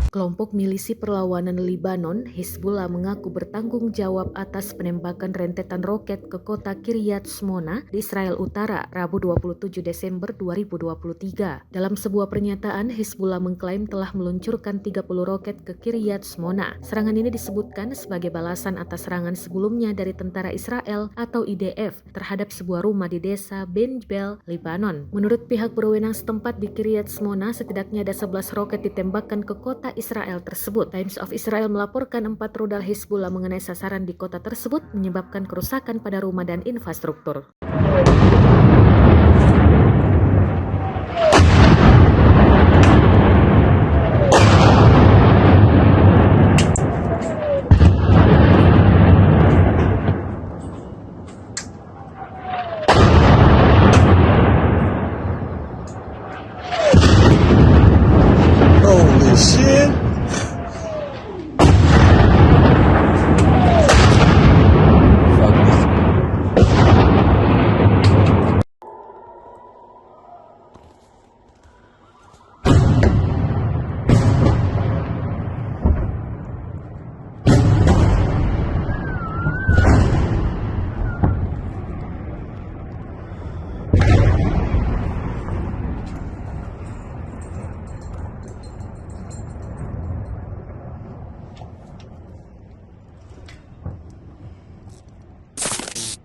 Kelompok milisi perlawanan Libanon, Hizbullah mengaku bertanggung jawab atas penembakan rentetan roket ke kota Kiryat Shmona di Israel Utara, Rabu 27 Desember 2023. Dalam sebuah pernyataan, Hizbullah mengklaim telah meluncurkan 30 roket ke Kiryat Shmona. Serangan ini disebutkan sebagai balasan atas serangan sebelumnya dari tentara Israel atau IDF terhadap sebuah rumah di desa Ben Jbel, Libanon. Menurut pihak berwenang setempat di Kiryat Shmona, setidaknya ada 11 roket ditembakkan ke kota Israel tersebut. Times of Israel melaporkan 4 rudal Hizbullah mengenai sasaran di kota tersebut menyebabkan kerusakan pada rumah dan infrastruktur. Holy shit! Fuck this.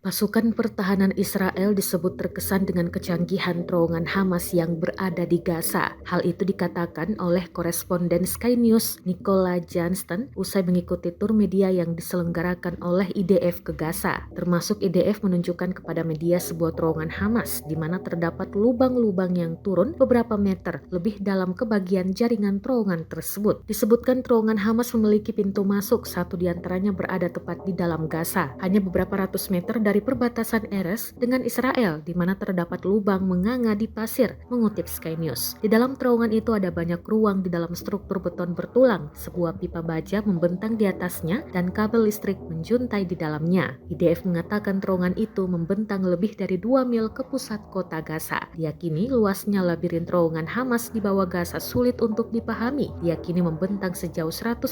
Pasukan pertahanan Israel disebut terkesan dengan kecanggihan terowongan Hamas yang berada di Gaza. Hal itu dikatakan oleh koresponden Sky News Nicola Johnston usai mengikuti tur media yang diselenggarakan oleh IDF ke Gaza. Termasuk IDF menunjukkan kepada media sebuah terowongan Hamas di mana terdapat lubang-lubang yang turun beberapa meter lebih dalam ke bagian jaringan terowongan tersebut. Disebutkan terowongan Hamas memiliki pintu masuk, satu diantaranya berada tepat di dalam Gaza. Hanya beberapa ratus meter dari perbatasan Erez dengan Israel, di mana terdapat lubang menganga di pasir, mengutip Sky News. Di dalam terowongan itu ada banyak ruang di dalam struktur beton bertulang, sebuah pipa baja membentang di atasnya, dan kabel listrik menjuntai di dalamnya. IDF mengatakan terowongan itu membentang lebih dari 2 mil ke pusat kota Gaza. Diyakini luasnya labirin terowongan Hamas di bawah Gaza sulit untuk dipahami. Diyakini membentang sejauh 150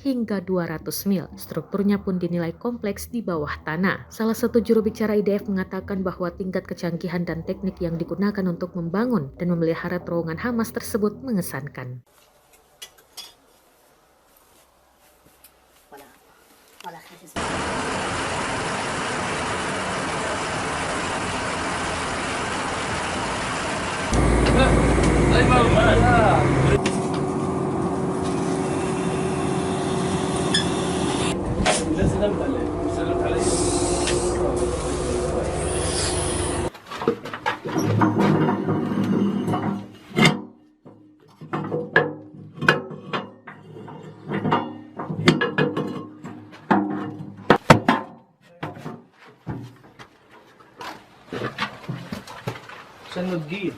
hingga 200 mil. Strukturnya pun dinilai kompleks di bawah tanah. Salah satu juru bicara IDF mengatakan bahwa tingkat kecanggihan dan teknik yang digunakan untuk membangun dan memelihara terowongan Hamas tersebut mengesankan. عشان تجيب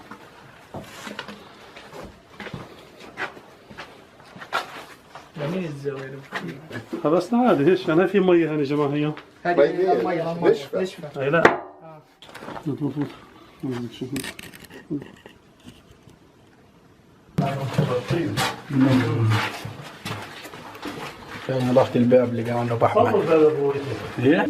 جميل الزاوية خلصنا عادي هيش انا في ميه هنا يا جماعه هي هذه المية نشفة هي لا كان ضغط الباب اللي قام له بحمل ايه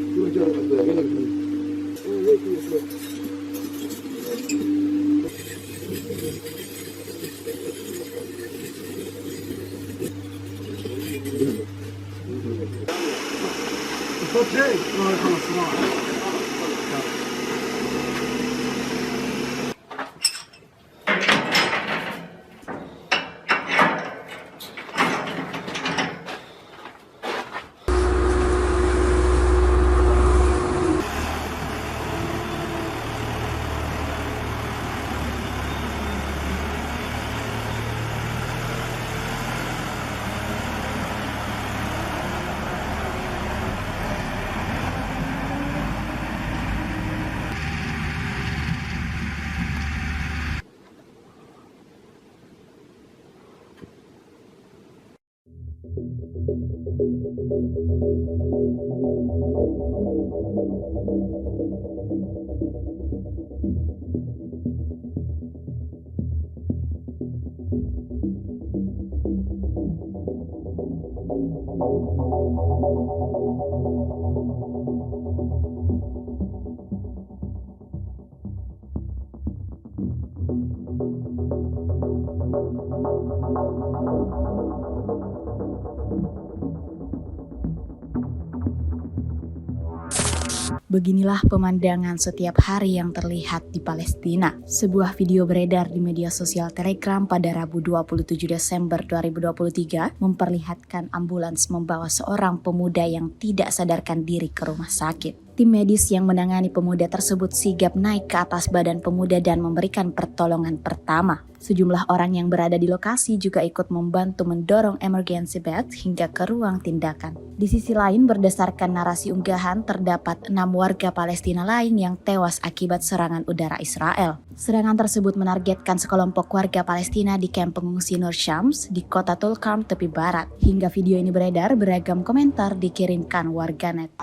Beginilah pemandangan setiap hari yang terlihat di Palestina. Sebuah video beredar di media sosial Telegram pada Rabu 27 Desember 2023 memperlihatkan ambulans membawa seorang pemuda yang tidak sadarkan diri ke rumah sakit. Tim medis yang menangani pemuda tersebut sigap naik ke atas badan pemuda dan memberikan pertolongan pertama. Sejumlah orang yang berada di lokasi juga ikut membantu mendorong emergency bed hingga ke ruang tindakan. Di sisi lain, berdasarkan narasi unggahan, terdapat 6 warga Palestina lain yang tewas akibat serangan udara Israel. Serangan tersebut menargetkan sekelompok warga Palestina di kamp pengungsi Nur Shams di kota Tulkarm tepi barat. Hingga video ini beredar, beragam komentar dikirimkan warganet.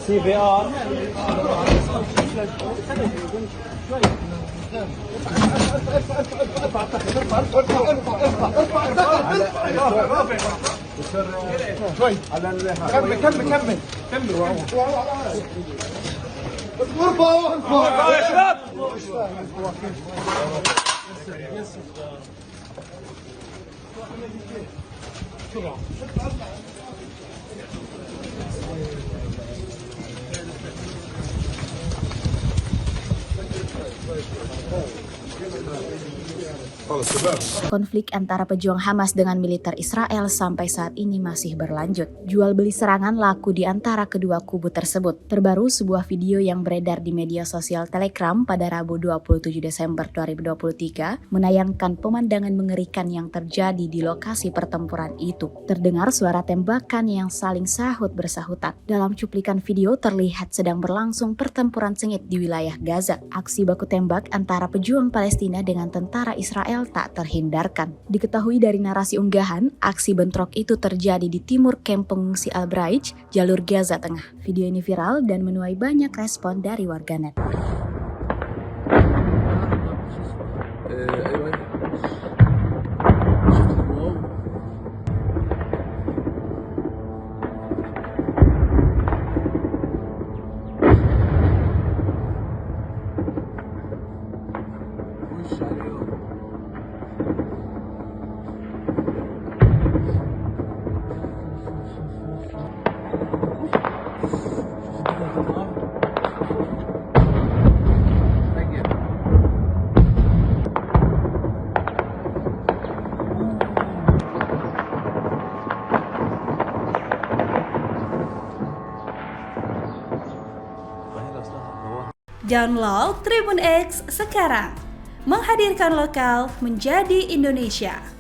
CPR. شوي كمل كمل كمل كمل ارفع يا شباب. Konflik antara pejuang Hamas dengan militer Israel sampai saat ini masih berlanjut. Jual beli serangan laku di antara kedua kubu tersebut. Terbaru, sebuah video yang beredar di media sosial Telegram pada Rabu 27 Desember 2023 menayangkan pemandangan mengerikan yang terjadi di lokasi pertempuran itu. Terdengar suara tembakan yang saling sahut bersahutan. Dalam cuplikan video terlihat sedang berlangsung pertempuran sengit di wilayah Gaza. Aksi baku tembak antara pejuang Palestina dengan tentara Israel tak terhindarkan. Diketahui dari narasi unggahan, aksi bentrok itu terjadi di timur kamp pengungsi Al-Braij, jalur Gaza Tengah. Video ini viral dan menuai banyak respon dari warganet. Download Tribun X sekarang, menghadirkan lokal menjadi Indonesia.